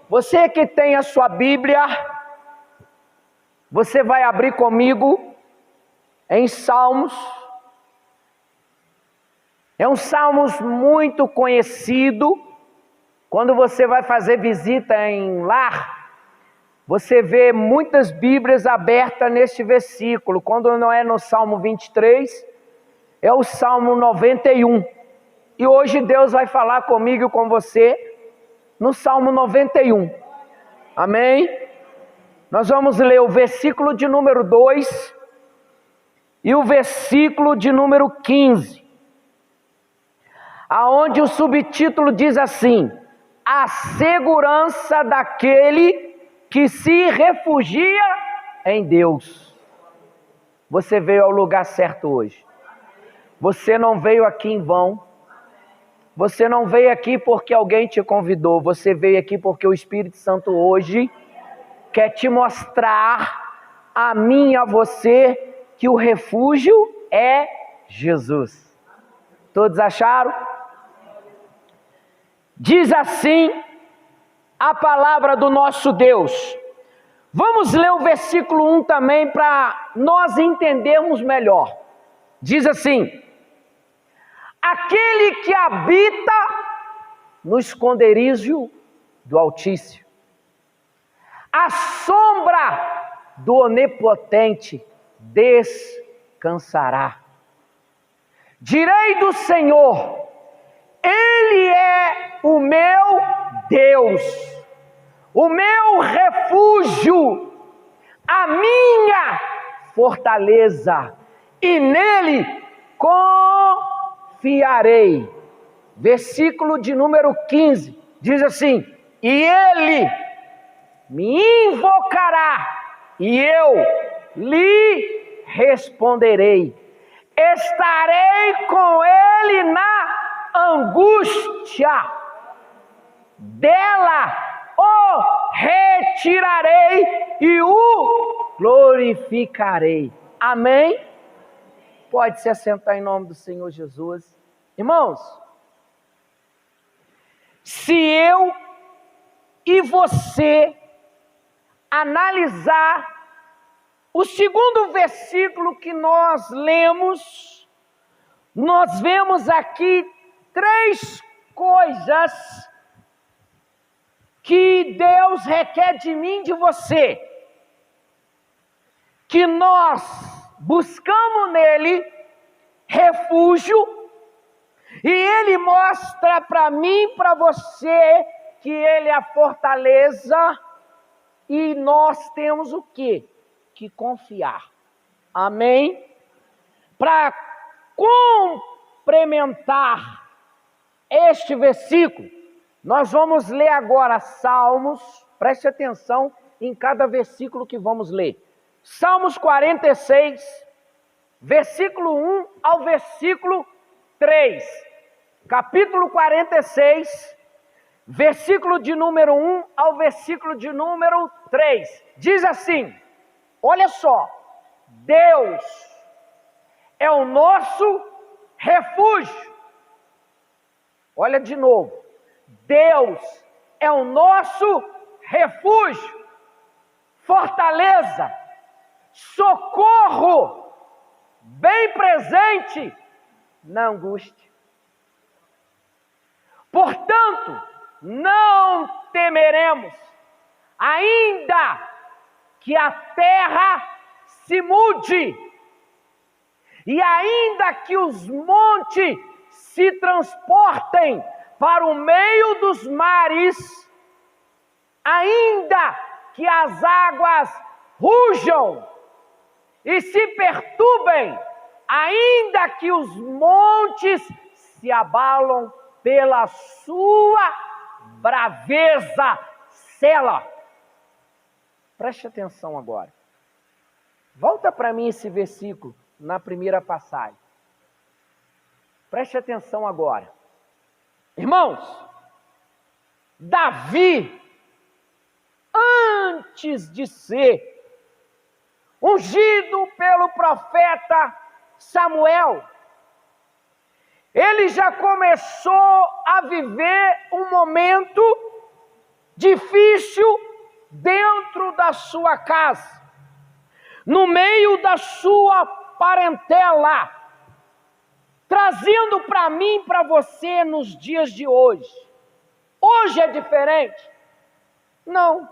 Você que tem a sua Bíblia, você vai abrir comigo em Salmos. É um Salmos muito conhecido. Quando você vai fazer visita em lar, você vê muitas Bíblias abertas neste versículo. Quando não é no Salmo 23, é o Salmo 91. E hoje Deus vai falar comigo e com você no Salmo 91. Amém? Nós vamos ler o versículo de número 2 e o versículo de número 15. Aonde o subtítulo diz assim: a segurança daquele que se refugia em Deus. Você veio ao lugar certo hoje. Você não veio aqui em vão. Você não veio aqui porque alguém te convidou. Você veio aqui porque o Espírito Santo hoje quer te mostrar, a mim e a você, que o refúgio é Jesus. Todos acharam? Diz assim a palavra do nosso Deus. Vamos ler o versículo 1 também para nós entendermos melhor. Diz assim: aquele que habita no esconderijo do Altíssimo, a sombra do Onipotente descansará. Direi do Senhor, Ele é o meu Deus, o meu refúgio, a minha fortaleza, e nele confiarei. Versículo de número 15, diz assim: e ele me invocará, e eu lhe responderei. Estarei com ele na angústia, dela o retirarei e o glorificarei. Amém? Pode se assentar em nome do Senhor Jesus. Irmãos, se eu e você analisar o segundo versículo que nós lemos, nós vemos aqui 3 coisas que Deus requer de mim e de você, que nós buscamos nele refúgio, e ele mostra para mim e para você que ele é a fortaleza, e nós temos o quê? Que confiar. Amém? Para complementar este versículo, nós vamos ler agora Salmos. Preste atenção em cada versículo que vamos ler. Salmos 46, versículo 1 ao versículo 3. Capítulo 46, versículo de número 1 ao versículo de número 3. Diz assim: olha só, Deus é o nosso refúgio. Olha de novo, Deus é o nosso refúgio, fortaleza, socorro, bem presente na angústia. Portanto, não temeremos, ainda que a terra se mude, e ainda que os montes se transportem para o meio dos mares, ainda que as águas rujam e se perturbem, ainda que os montes se abalam pela sua braveza, Sela. Preste atenção agora. Volta para mim esse versículo na primeira passagem. Preste atenção agora. Irmãos, Davi, antes de ser ungido pelo profeta Samuel, ele já começou a viver um momento difícil dentro da sua casa, no meio da sua parentela, trazendo para mim e para você nos dias de hoje. Hoje é diferente? Não.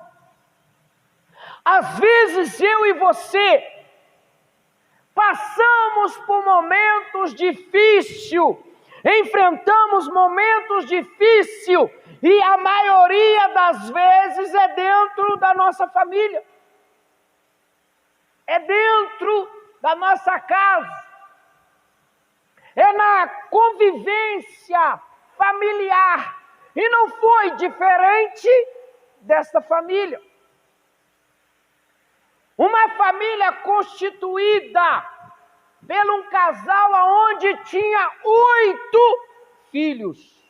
Às vezes eu e você passamos por momentos difíceis, enfrentamos momentos difíceis, e a maioria das vezes é dentro da nossa família, é dentro da nossa casa, é na convivência familiar, e não foi diferente desta família. Uma família constituída por um casal onde tinha 8 filhos.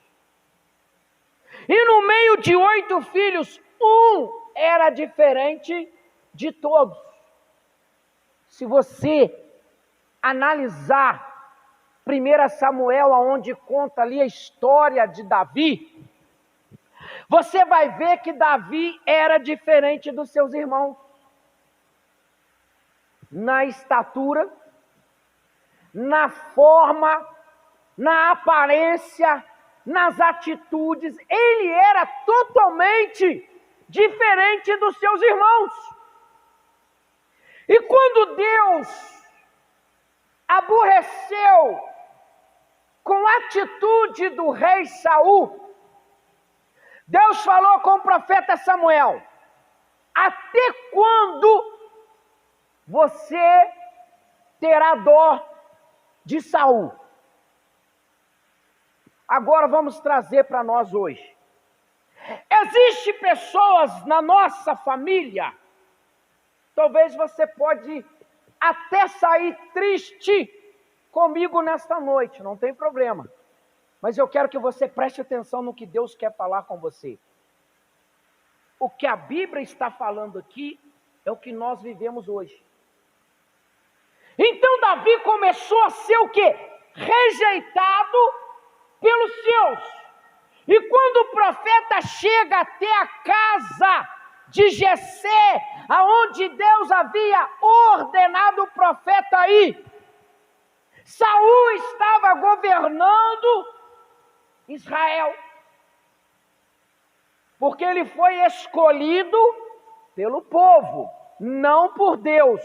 E no meio de 8 filhos, um era diferente de todos. Se você analisar 1 Samuel, onde conta ali a história de Davi, você vai ver que Davi era diferente dos seus irmãos. Na estatura, na forma, na aparência, nas atitudes, ele era totalmente diferente dos seus irmãos. E quando Deus aborreceu com a atitude do rei Saul, Deus falou com o profeta Samuel: até quando você terá dó de Saul? Agora vamos trazer para nós hoje. Existem pessoas na nossa família, talvez você pode até sair triste comigo nesta noite, não tem problema. Mas eu quero que você preste atenção no que Deus quer falar com você. O que a Bíblia está falando aqui é o que nós vivemos hoje. Então Davi começou a ser o quê? Rejeitado pelos seus. E quando o profeta chega até a casa de Jessé, aonde Deus havia ordenado o profeta a ir, Saul estava governando Israel, porque ele foi escolhido pelo povo, não por Deus.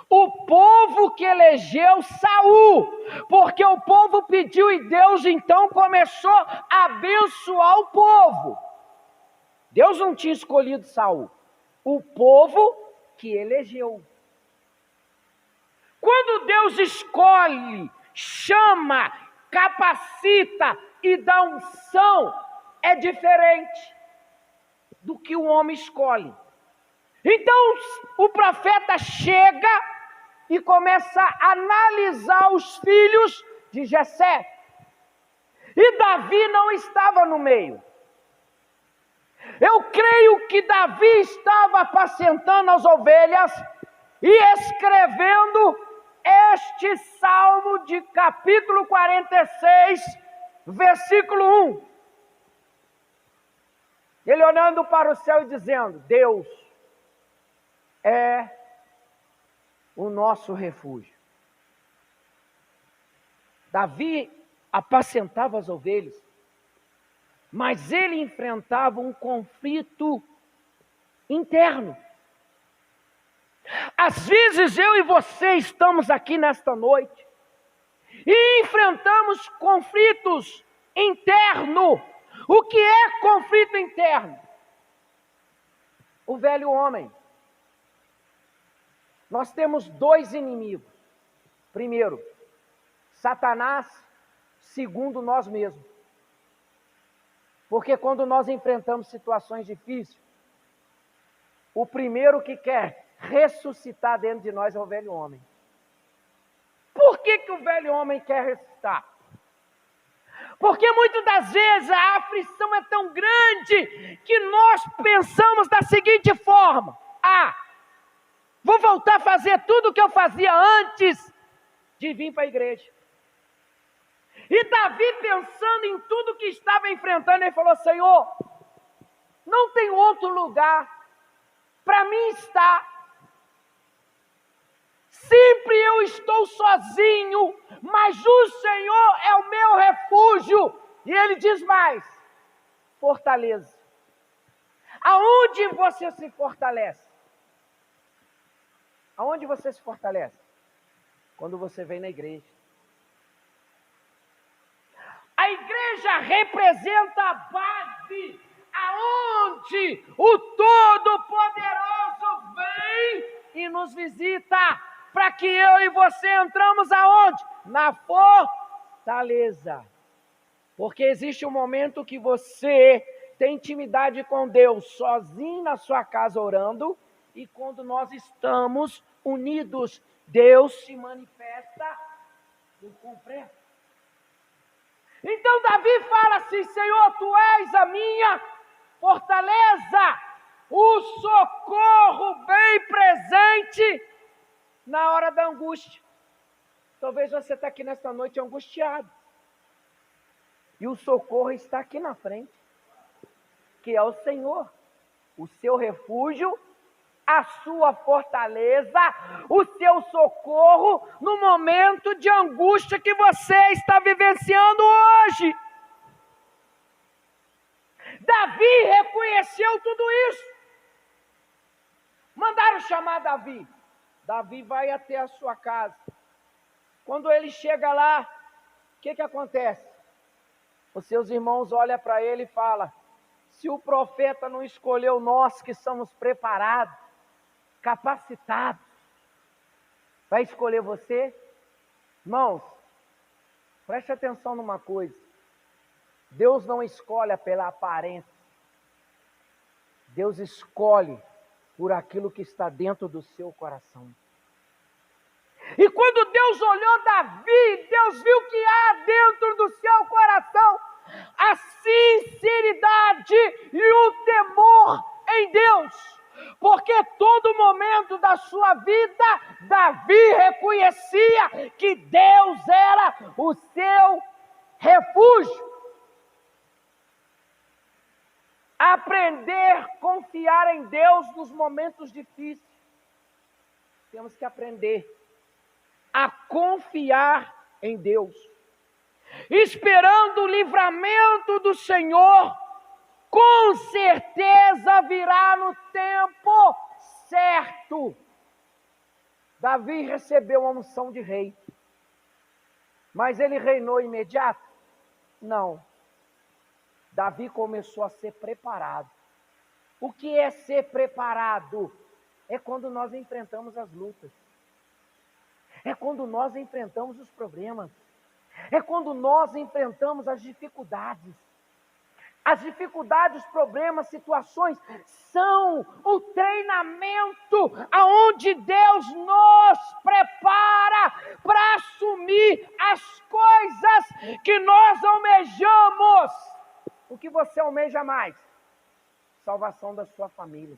O povo que elegeu Saul, porque o povo pediu e Deus então começou a abençoar o povo. Deus não tinha escolhido Saul, o povo que elegeu. Quando Deus escolhe, chama, capacita e dá unção, é diferente do que o homem escolhe. Então o profeta chega e começa a analisar os filhos de Jessé. E Davi não estava no meio. Eu creio que Davi estava apacentando as ovelhas e escrevendo este salmo de capítulo 46, versículo 1. Ele olhando para o céu e dizendo: Deus é o nosso refúgio. Davi apacentava as ovelhas, mas ele enfrentava um conflito interno. Às vezes eu e você estamos aqui nesta noite e enfrentamos conflitos internos. O que é conflito interno? O velho homem. Nós temos 2 inimigos. Primeiro, Satanás. Segundo, nós mesmos. Porque quando nós enfrentamos situações difíceis, o primeiro que quer ressuscitar dentro de nós é o velho homem. Por que o velho homem quer ressuscitar? Porque muitas das vezes a aflição é tão grande que nós pensamos da seguinte forma: vou voltar a fazer tudo o que eu fazia antes de vir para a igreja. E Davi, pensando em tudo que estava enfrentando, ele falou: Senhor, não tem outro lugar para mim estar. Sempre eu estou sozinho, mas o Senhor é o meu refúgio. E Ele diz mais: fortaleza. Aonde você se fortalece? Aonde você se fortalece? Quando você vem na igreja. A igreja representa a base aonde o Todo-Poderoso vem e nos visita, para que eu e você entramos aonde? Na fortaleza. Porque existe um momento que você tem intimidade com Deus sozinho na sua casa orando, e quando nós estamos unidos, Deus se manifesta por completo. Então Davi fala assim: Senhor, Tu és a minha fortaleza, o socorro bem presente na hora da angústia. Talvez você está aqui nesta noite angustiado, e o socorro está aqui na frente, que é o Senhor, o seu refúgio, a sua fortaleza, o seu socorro no momento de angústia que você está vivenciando hoje. Davi reconheceu tudo isso. Mandaram chamar Davi. Davi vai até a sua casa. Quando ele chega lá, o que acontece? Os seus irmãos olham para ele e falam: se o profeta não escolheu nós que somos preparados, capacitados, vai escolher você? Irmãos, preste atenção numa coisa: Deus não escolhe pela aparência, Deus escolhe por aquilo que está dentro do seu coração. E quando Deus olhou Davi, Deus viu que há dentro do seu coração a sinceridade e o temor em Deus. Porque todo momento da sua vida, Davi reconhecia que Deus era o seu refúgio. Aprender a confiar em Deus nos momentos difíceis. Temos que aprender a confiar em Deus, esperando o livramento do Senhor. Com certeza virá no tempo certo. Davi recebeu a unção de rei, mas ele reinou imediato? Não. Davi começou a ser preparado. O que é ser preparado? É quando nós enfrentamos as lutas. É quando nós enfrentamos os problemas. É quando nós enfrentamos as dificuldades. As dificuldades, problemas, situações são o treinamento aonde Deus nos prepara para assumir as coisas que nós almejamos. O que você almeja mais? Salvação da sua família.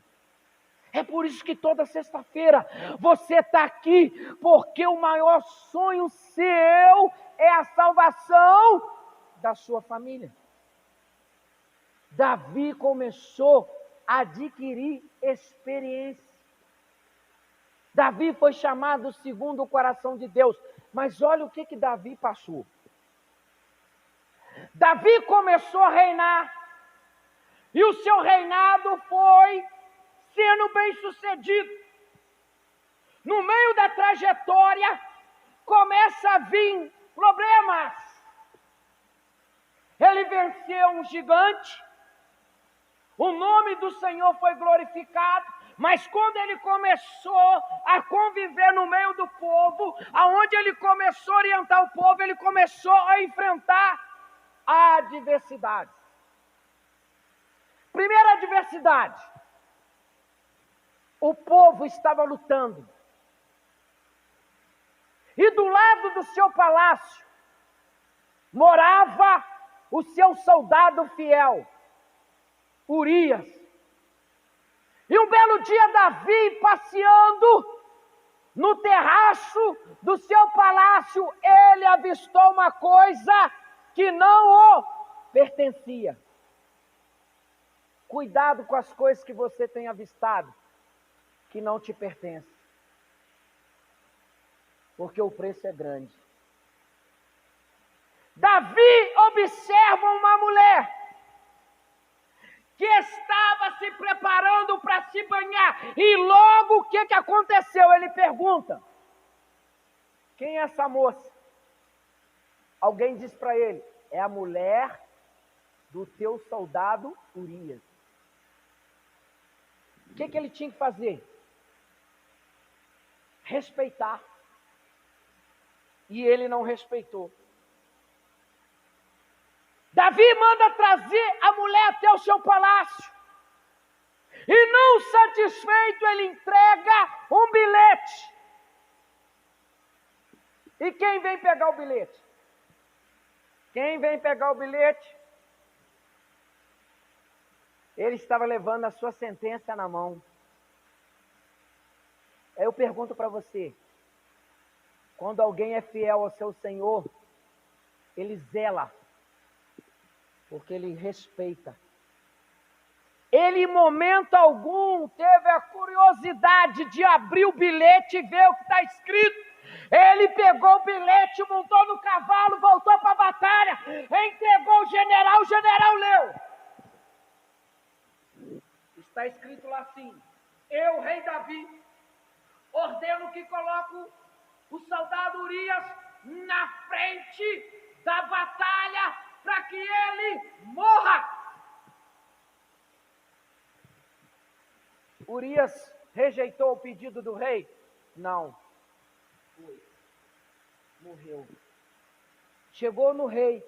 É por isso que toda sexta-feira você está aqui, porque o maior sonho seu é a salvação da sua família. Davi começou a adquirir experiência. Davi foi chamado segundo o coração de Deus. Mas olha o que Davi passou. Davi começou a reinar. E o seu reinado foi sendo bem sucedido. No meio da trajetória, começa a vir problemas. Ele venceu um gigante. O nome do Senhor foi glorificado, mas quando ele começou a conviver no meio do povo, aonde ele começou a orientar o povo, ele começou a enfrentar adversidades. Primeira adversidade: o povo estava lutando. E do lado do seu palácio morava o seu soldado fiel, Urias. E um belo dia, Davi, passeando no terraço do seu palácio, ele avistou uma coisa que não o pertencia. Cuidado com as coisas que você tem avistado, que não te pertencem. Porque o preço é grande. Davi observa uma mulher que estava se preparando para se banhar. E logo o que aconteceu? Ele pergunta: quem é essa moça? Alguém diz para ele: é a mulher do teu soldado Urias. O que ele tinha que fazer? Respeitar. E ele não respeitou. Davi manda trazer a mulher até o seu palácio. E não satisfeito, ele entrega um bilhete. E quem vem pegar o bilhete? Quem vem pegar o bilhete? Ele estava levando a sua sentença na mão. Aí eu pergunto para você: quando alguém é fiel ao seu Senhor, ele zela, porque ele respeita. Ele, em momento algum, teve a curiosidade de abrir o bilhete e ver o que está escrito. Ele pegou o bilhete, montou no cavalo, voltou para a batalha, entregou o general leu. Está escrito lá assim: eu, rei Davi, ordeno que coloco o soldado Urias na frente da batalha para que ele morra. Urias rejeitou o pedido do rei? Não. Foi. Morreu. Chegou no rei.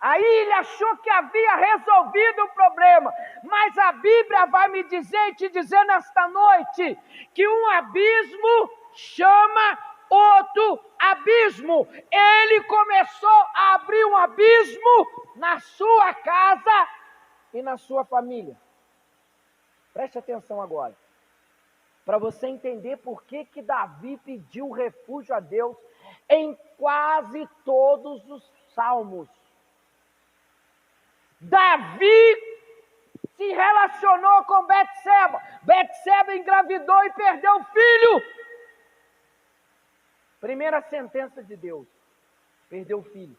Aí ele achou que havia resolvido o problema. Mas a Bíblia vai me dizer e te dizer nesta noite que um abismo chama outro abismo. Ele começou a abrir um abismo na sua casa e na sua família. Preste atenção agora, para você entender por que Davi pediu refúgio a Deus em quase todos os salmos. Davi se relacionou com Betseba. Betseba engravidou e perdeu o filho. Primeira sentença de Deus: perdeu o filho.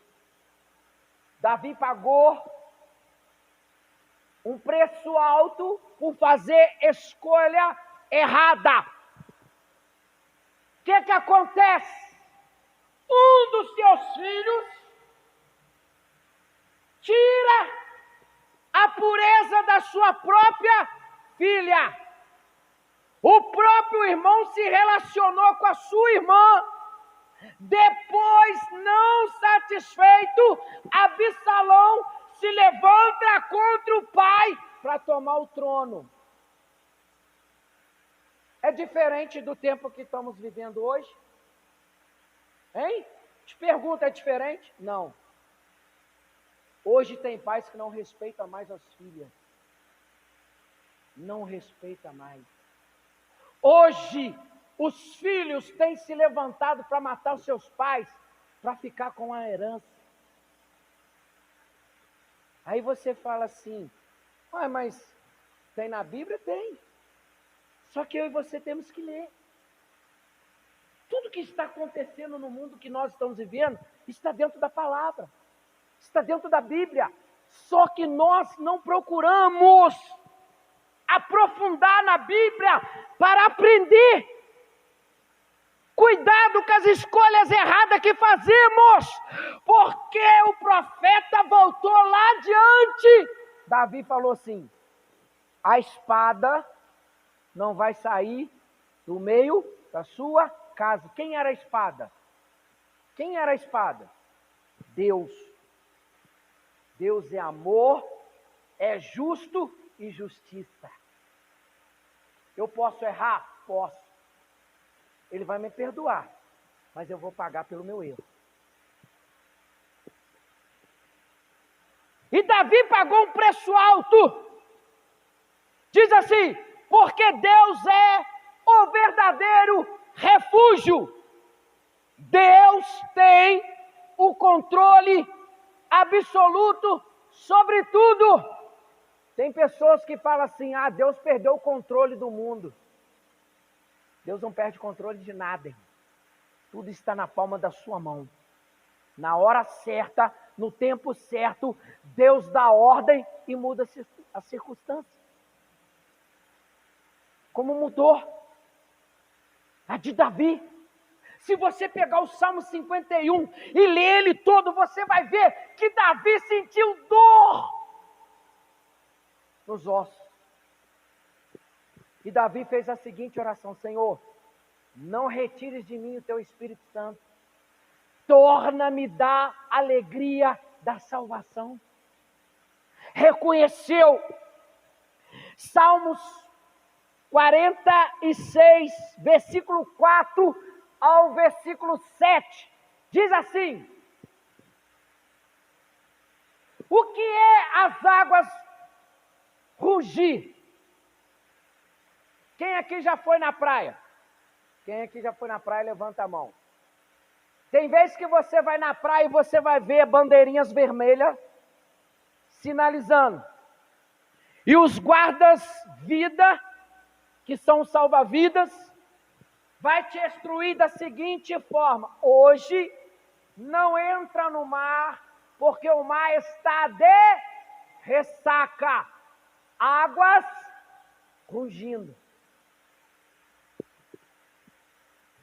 Davi pagou um preço alto por fazer escolha errada. O que acontece? Um dos seus filhos tira a pureza da sua própria filha. O próprio irmão se relacionou com a sua irmã. Depois, não satisfeito, Absalão se levanta contra o pai para tomar o trono. É diferente do tempo que estamos vivendo hoje? Hein? Te pergunto, é diferente? Não. Hoje tem pais que não respeitam mais as filhas. Não respeita mais. Hoje, os filhos têm se levantado para matar os seus pais, para ficar com a herança. Aí você fala assim: mas tem na Bíblia? Tem. Só que eu e você temos que ler. Tudo que está acontecendo no mundo que nós estamos vivendo está dentro da palavra. Está dentro da Bíblia. Só que nós não procuramos aprofundar na Bíblia para aprender. Cuidado com as escolhas erradas que fazemos, porque o profeta voltou lá adiante. Davi falou assim: a espada não vai sair do meio da sua casa. Quem era a espada? Quem era a espada? Deus. Deus é amor, é justo e justiça. Eu posso errar? Posso. Ele vai me perdoar, mas eu vou pagar pelo meu erro. E Davi pagou um preço alto. Diz assim: porque Deus é o verdadeiro refúgio. Deus tem o controle absoluto sobre tudo. Tem pessoas que falam assim: ah, Deus perdeu o controle do mundo. Deus não perde controle de nada, irmão. Tudo está na palma da sua mão. Na hora certa, no tempo certo, Deus dá ordem e muda a circunstância. Como mudou a de Davi. Se você pegar o Salmo 51 e ler ele todo, você vai ver que Davi sentiu dor nos ossos. E Davi fez a seguinte oração: Senhor, não retires de mim o teu Espírito Santo. Torna-me da alegria da salvação. Reconheceu. Salmos 46, versículo 4 ao versículo 7. Diz assim: o que é as águas rugir? Quem aqui já foi na praia? Quem aqui já foi na praia, levanta a mão. Tem vezes que você vai na praia e você vai ver bandeirinhas vermelhas sinalizando. E os guardas-vida, que são os salva-vidas, vai te instruir da seguinte forma: hoje não entra no mar, porque o mar está de ressaca, águas rugindo.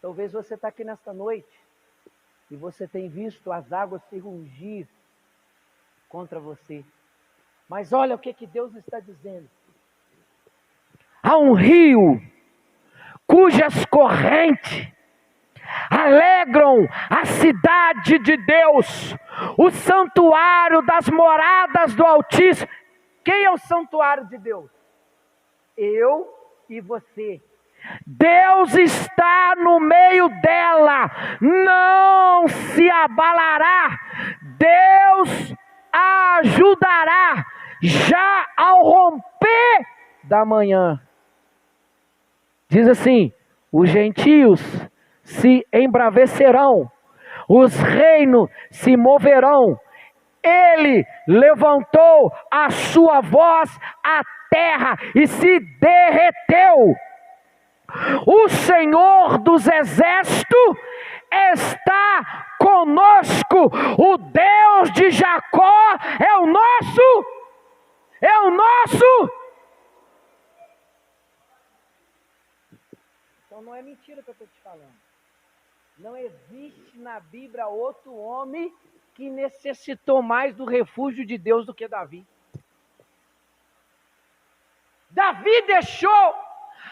Talvez você está aqui nesta noite e você tem visto as águas se rugir contra você. Mas olha o que Deus está dizendo. Há um rio cujas correntes alegram a cidade de Deus, o santuário das moradas do Altíssimo. Quem é o santuário de Deus? Eu e você. Deus está no meio dela, não se abalará. Deus a ajudará já ao romper da manhã. Diz assim: os gentios se embravecerão, os reinos se moverão. Ele levantou a sua voz à terra e se derreteu. O Senhor dos exércitos está conosco. O Deus de Jacó é o nosso. Então não é mentira que eu estou te falando. Não existe na Bíblia outro homem que necessitou mais do refúgio de Deus do que Davi. Davi deixou,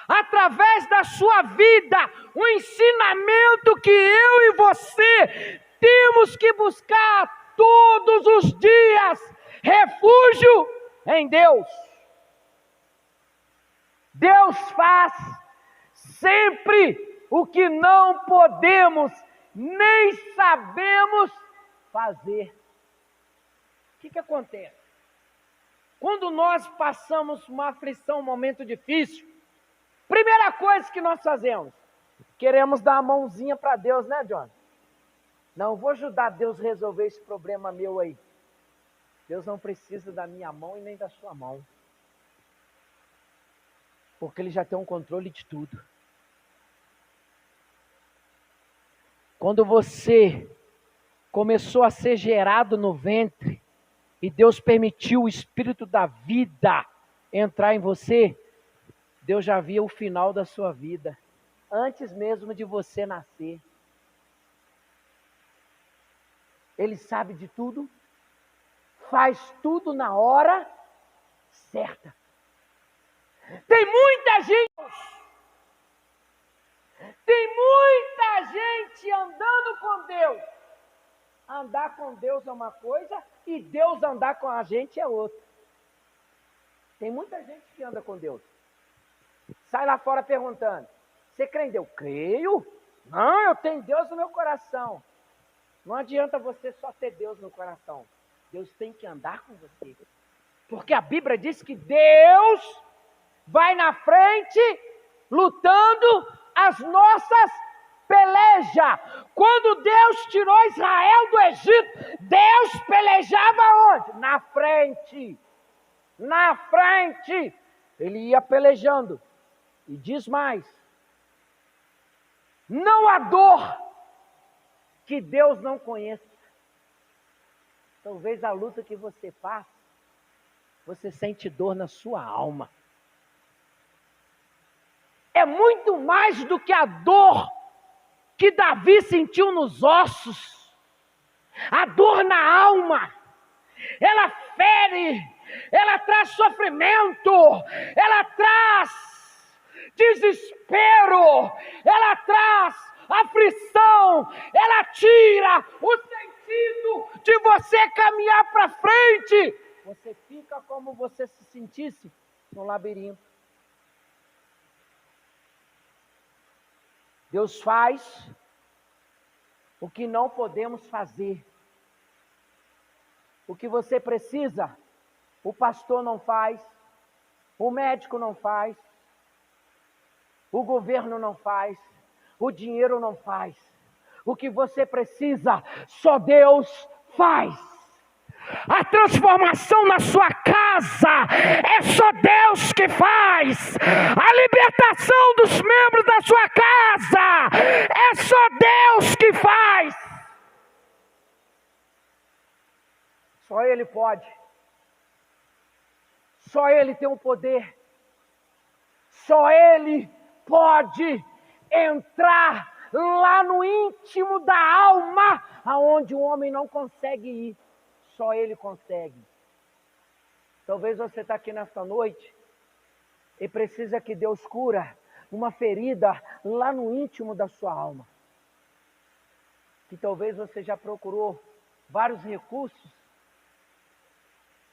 através da sua vida, um ensinamento que eu e você temos que buscar todos os dias: refúgio em Deus. Deus faz sempre o que não podemos nem sabemos fazer. O que acontece? Quando nós passamos uma aflição, um momento difícil, primeira coisa que nós fazemos, queremos dar a mãozinha para Deus, né, John? Não, vou ajudar Deus a resolver esse problema meu aí. Deus não precisa da minha mão e nem da sua mão, porque Ele já tem um controle de tudo. Quando você começou a ser gerado no ventre e Deus permitiu o Espírito da vida entrar em você, Deus já via o final da sua vida, antes mesmo de você nascer. Ele sabe de tudo, faz tudo na hora certa. Tem muita gente andando com Deus. Andar com Deus é uma coisa e Deus andar com a gente é outra. Tem muita gente que anda com Deus. Sai lá fora perguntando: você crê em Deus? Creio. Não, eu tenho Deus no meu coração. Não adianta você só ter Deus no coração. Deus tem que andar com você. Porque a Bíblia diz que Deus vai na frente, lutando as nossas peleja. Quando Deus tirou Israel do Egito, Deus pelejava onde? Na frente. Na frente. Ele ia pelejando. E diz mais: não há dor que Deus não conheça. Talvez a luta que você passa, você sente dor na sua alma. É muito mais do que a dor que Davi sentiu nos ossos. A dor na alma, ela fere, ela traz sofrimento, ela traz desespero, ela traz aflição, ela tira o sentido de você caminhar para frente. Você fica como você se sentisse no labirinto. Deus faz o que não podemos fazer. O que você precisa, o pastor não faz, o médico não faz, o governo não faz, o dinheiro não faz. O que você precisa, só Deus faz. A transformação na sua casa é só Deus que faz. A libertação dos membros da sua casa é só Deus que faz. Só Ele pode. Só Ele tem o poder. Só Ele pode entrar lá no íntimo da alma, aonde o homem não consegue ir. Só Ele consegue. Talvez você está aqui nesta noite e precisa que Deus cura uma ferida lá no íntimo da sua alma. Que talvez você já procurou vários recursos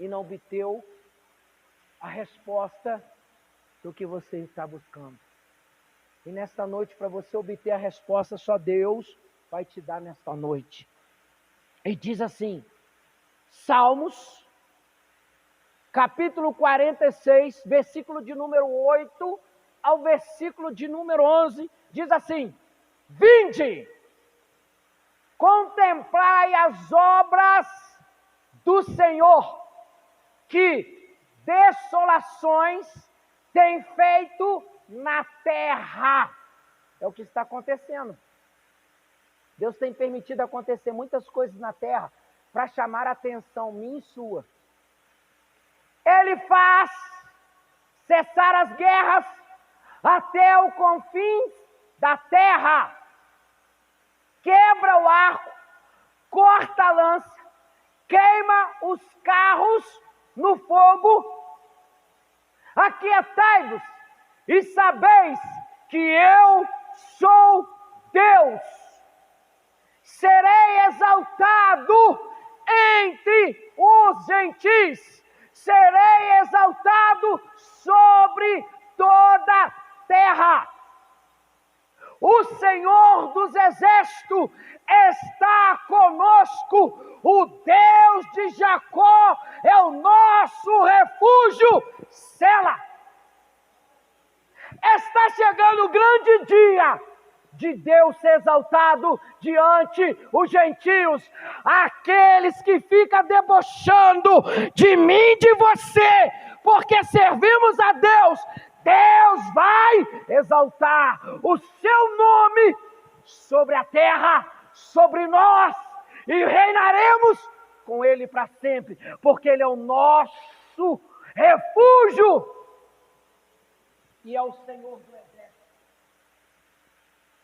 e não obteve a resposta do que você está buscando. E nesta noite, para você obter a resposta, só Deus vai te dar nesta noite. E diz assim, Salmos, capítulo 46, versículo de número 8 ao versículo de número 11, diz assim: vinde, contemplai as obras do Senhor, que desolações tem feito na terra. É o que está acontecendo. Deus tem permitido acontecer muitas coisas na terra para chamar a atenção minha e sua. Ele faz cessar as guerras até o confins da terra. Quebra o arco, corta a lança, queima os carros no fogo. Aquietai-vos e sabeis que eu sou Deus. Serei exaltado entre os gentis, serei exaltado sobre toda a terra. O Senhor dos Exércitos está conosco, o Deus de Jacó é o nosso refúgio. Sela. Está chegando o grande dia de Deus ser exaltado diante os gentios, aqueles que ficam debochando de mim e de você, porque servimos a Deus. Deus vai exaltar o seu nome sobre a terra, sobre nós, e reinaremos com Ele para sempre, porque Ele é o nosso refúgio e é o Senhor do exército.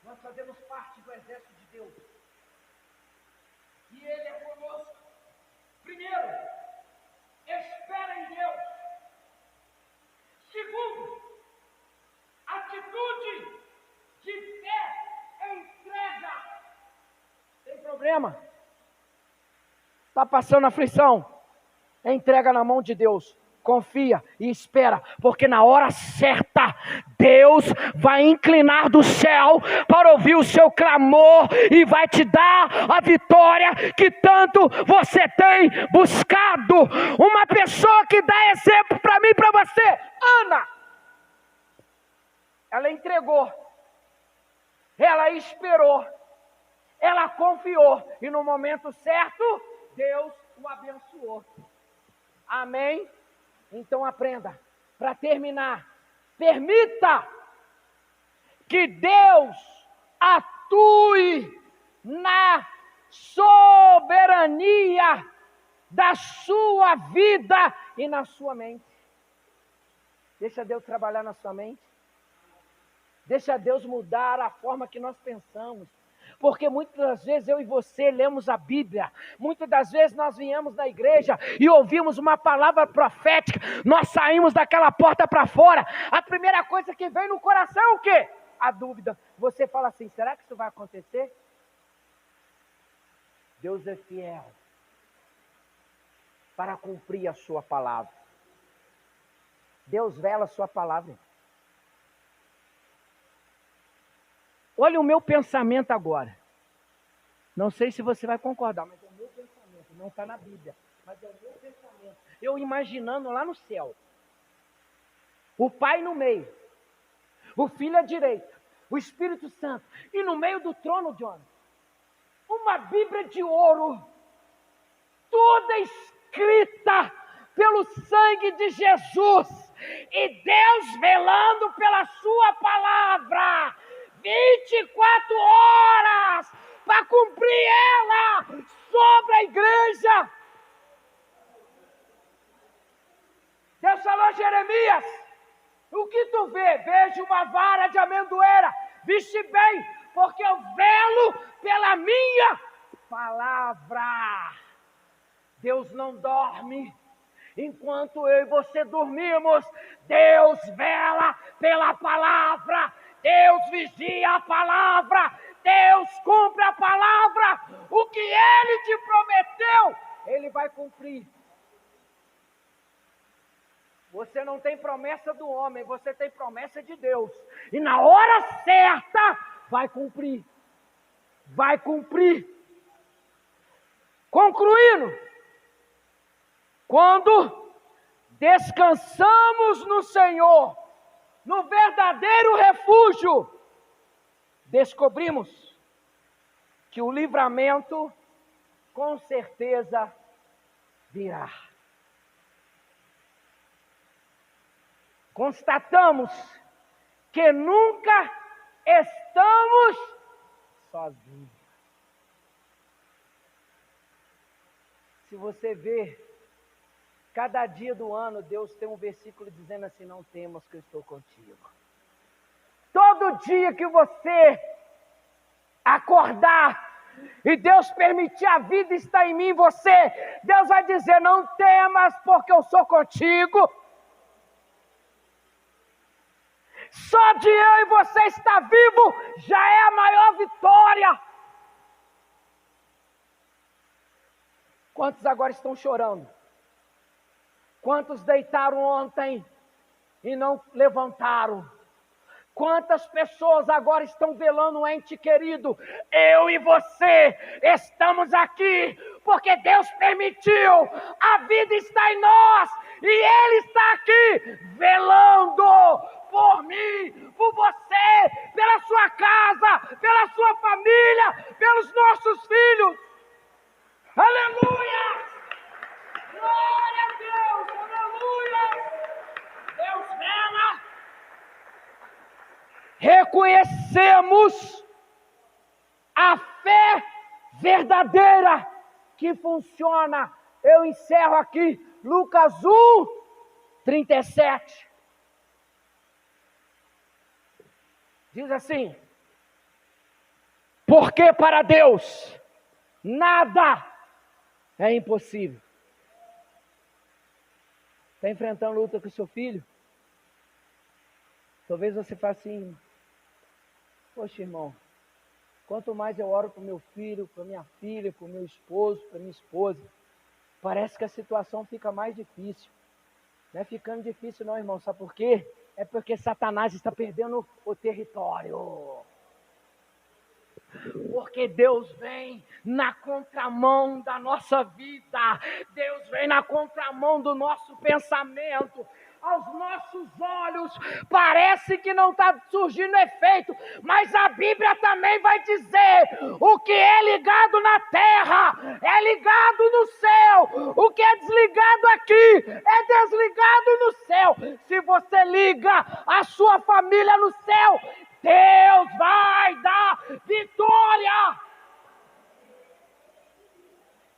Nós fazemos parte do exército de Deus. E Ele é conosco. Primeiro, espera em Deus. Segundo, atitude de fé, entrega. Tem problema? Está passando aflição? Entrega na mão de Deus. Confia e espera, porque na hora certa, Deus vai inclinar do céu para ouvir o seu clamor e vai te dar a vitória que tanto você tem buscado. Uma pessoa que dá exemplo para mim e para você, Ana, ela entregou. ela esperou, ela confiou, e no momento certo, Deus o abençoou. Amém? Então aprenda. Para terminar, permita que Deus atue na soberania da sua vida e na sua mente. Deixa Deus trabalhar na sua mente. Deixa Deus mudar a forma que nós pensamos. Porque muitas das vezes eu e você lemos a Bíblia, muitas das vezes nós viemos da igreja e ouvimos uma palavra profética, nós saímos daquela porta para fora, a primeira coisa que vem no coração é o quê? A dúvida. Você fala assim, será que isso vai acontecer? Deus é fiel para cumprir a sua palavra. Deus vela a sua palavra. Olha o meu pensamento agora. Não sei se você vai concordar, mas é o meu pensamento. Não está na Bíblia, mas é o meu pensamento. Eu imaginando lá no céu. O Pai no meio. O Filho à direita. O Espírito Santo. E no meio do trono, John, uma Bíblia de ouro. Toda escrita pelo sangue de Jesus. E Deus velando pela sua palavra. 24 horas para cumprir ela sobre a igreja. Deus falou a Jeremias, o que tu vê? Vejo uma vara de amendoeira, viste bem, porque eu velo pela minha palavra. Deus não dorme. Enquanto eu e você dormimos, Deus vela pela palavra. Deus vigia a palavra, Deus cumpre a palavra, o que Ele te prometeu, Ele vai cumprir. Você não tem promessa do homem, você tem promessa de Deus, e na hora certa, vai cumprir, vai cumprir. Concluindo, quando descansamos no Senhor, no verdadeiro refúgio, descobrimos que o livramento com certeza virá. Constatamos que nunca estamos sozinhos. Se você ver, cada dia do ano, Deus tem um versículo dizendo assim, não temas que eu estou contigo. Todo dia que você acordar e Deus permitir a vida estar em mim e você, Deus vai dizer, não temas porque eu sou contigo. Só de eu e você estar vivo já é a maior vitória. Quantos agora estão chorando? Quantos deitaram ontem e não levantaram? Quantas pessoas agora estão velando um ente querido? Eu e você estamos aqui porque Deus permitiu. A vida está em nós e Ele está aqui velando por mim, por você, pela sua casa, pela sua família, pelos nossos filhos. Aleluia! Glória a Deus! Aleluia! Deus vela! Reconhecemos a fé verdadeira que funciona. Eu encerro aqui, Lucas 1:37. Diz assim, porque para Deus nada é impossível. Está enfrentando luta com o seu filho? Talvez você faça assim, poxa irmão, quanto mais eu oro para o meu filho, para minha filha, para o meu esposo, para minha esposa, parece que a situação fica mais difícil. Não é ficando difícil não, irmão, sabe por quê? É porque Satanás está perdendo o território. Porque Deus vem na contramão da nossa vida. Deus vem na contramão do nosso pensamento. aos nossos olhos parece que não está surgindo efeito, mas a Bíblia também vai dizer: o que é ligado na terra é ligado no céu, o que é desligado aqui é desligado no céu. Se você liga a sua família no céu, Deus vai dar vitória.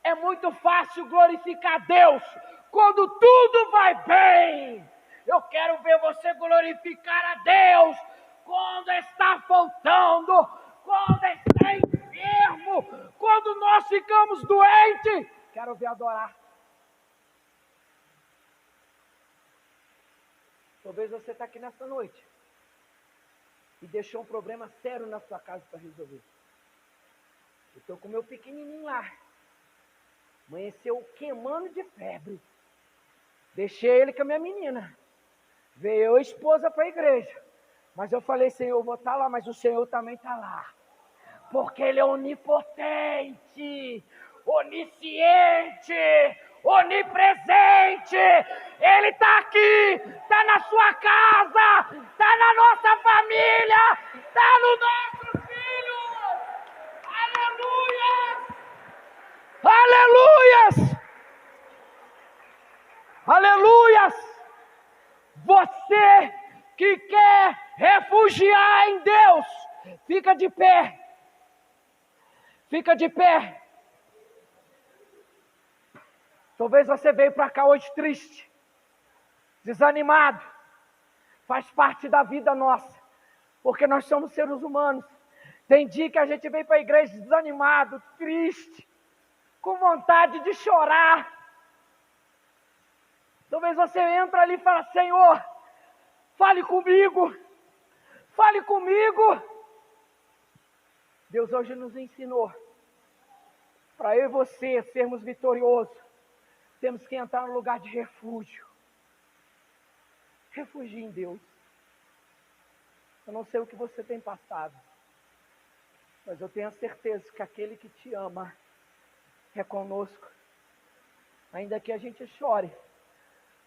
É muito fácil glorificar Deus quando tudo vai bem. Eu quero ver você glorificar a Deus quando está faltando, quando está enfermo, quando nós ficamos doentes. Quero ver adorar. Talvez você está aqui nessa noite e deixou um problema sério na sua casa para resolver. Eu estou com o meu pequenininho lá. Amanheceu queimando de febre. Deixei ele com a minha menina. Veio eu e a esposa para a igreja. Mas eu falei: Senhor, eu vou estar lá, mas o Senhor também está lá. Porque Ele é onipotente, onisciente, onipresente. Ele está aqui, está na sua casa, está na nossa família, está no nosso filho. Aleluias! Aleluias! Aleluias! Você que quer refugiar em Deus, fica de pé. Fica de pé. Talvez você veio para cá hoje triste, desanimado. Faz parte da vida nossa, porque nós somos seres humanos. Tem dia que a gente vem para a igreja desanimado, triste, com vontade de chorar. Talvez você entra ali e fala: Senhor, fale comigo, fale comigo. Deus hoje nos ensinou, para eu e você sermos vitoriosos, temos que entrar no lugar de refúgio. Refugie em Deus. Eu não sei o que você tem passado, mas eu tenho a certeza que aquele que te ama é conosco. Ainda que a gente chore,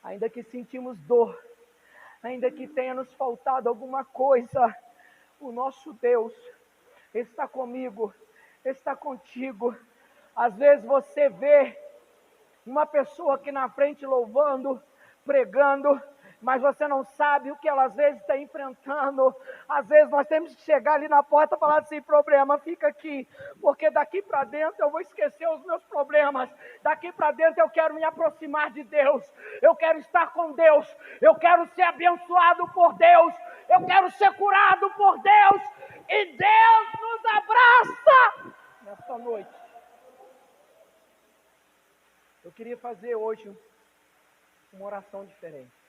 ainda que sentimos dor, ainda que tenha nos faltado alguma coisa, o nosso Deus está comigo, está contigo. Às vezes você vê uma pessoa aqui na frente louvando, pregando, mas você não sabe o que ela às vezes está enfrentando. Às vezes nós temos que chegar ali na porta e falar assim: problema, fica aqui, porque daqui para dentro eu vou esquecer os meus problemas. Daqui para dentro eu quero me aproximar de Deus, eu quero estar com Deus, eu quero ser abençoado por Deus, eu quero ser curado por Deus, e Deus nos abraça nessa noite. Eu queria fazer hoje uma oração diferente.